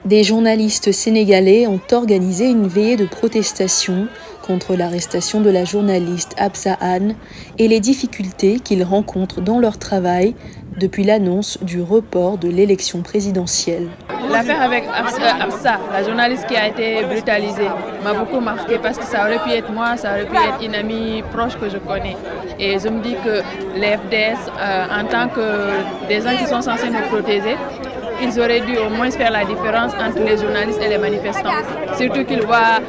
Des journalistes sénégalais ont organisé une veillée de protestation contre l'arrestation de la journaliste Absa Anne et les difficultés qu'ils rencontrent dans leur travail depuis l'annonce du report de l'élection présidentielle. L'affaire avec Absa, la journaliste qui a été brutalisée, m'a beaucoup marqué parce que ça aurait pu être moi, ça aurait pu être une amie proche que je connais. Et je me dis que les FDS, en tant que des gens qui sont censés nous protéger, ils auraient dû au moins faire la différence entre les journalistes et les manifestants. Surtout qu'ils voient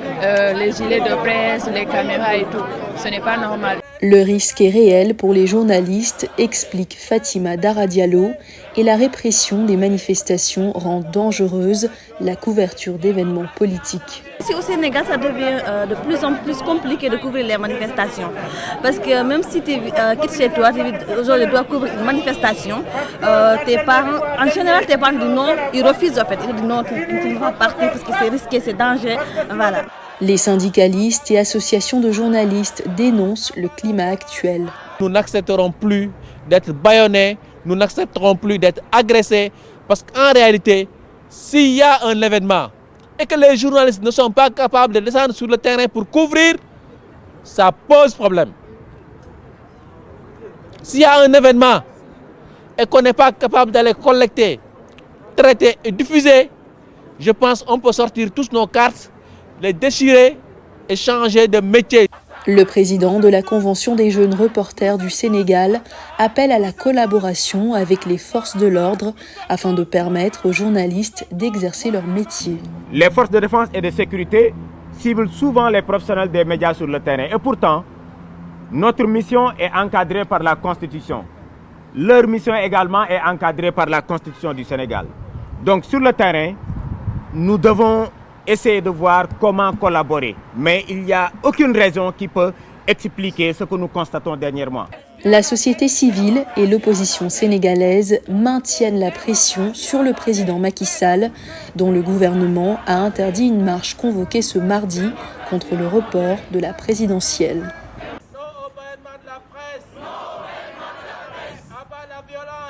les gilets de presse, les caméras et tout. Ce n'est pas normal. Le risque est réel pour les journalistes, explique Fatima Dara Diallo, et la répression des manifestations rend dangereuse la couverture d'événements politiques. Ici au Sénégal, ça devient de plus en plus compliqué de couvrir les manifestations. Parce que même si tu quittes chez toi, aujourd'hui tu dois couvrir une manifestation, tes parents, en général tes parents disent non, ils refusent en fait. Ils disent non, tu ne vas pas partir parce que c'est risqué, c'est dangereux. Voilà. Les syndicalistes et associations de journalistes dénoncent le climat actuel. Nous n'accepterons plus d'être bâillonnés, nous n'accepterons plus d'être agressés, parce qu'en réalité, s'il y a un événement et que les journalistes ne sont pas capables de descendre sur le terrain pour couvrir, ça pose problème. S'il y a un événement et qu'on n'est pas capable d'aller collecter, traiter et diffuser, je pense qu'on peut sortir tous nos cartes, les déchirer et changer de métier. Le président de la Convention des jeunes reporters du Sénégal appelle à la collaboration avec les forces de l'ordre afin de permettre aux journalistes d'exercer leur métier. Les forces de défense et de sécurité ciblent souvent les professionnels des médias sur le terrain. Et pourtant, notre mission est encadrée par la Constitution. Leur mission également est encadrée par la Constitution du Sénégal. Donc sur le terrain, nous devons essayer de voir comment collaborer. Mais il n'y a aucune raison qui peut expliquer ce que nous constatons dernièrement. La société civile et l'opposition sénégalaise maintiennent la pression sur le président Macky Sall, dont le gouvernement a interdit une marche convoquée ce mardi contre le report de la présidentielle.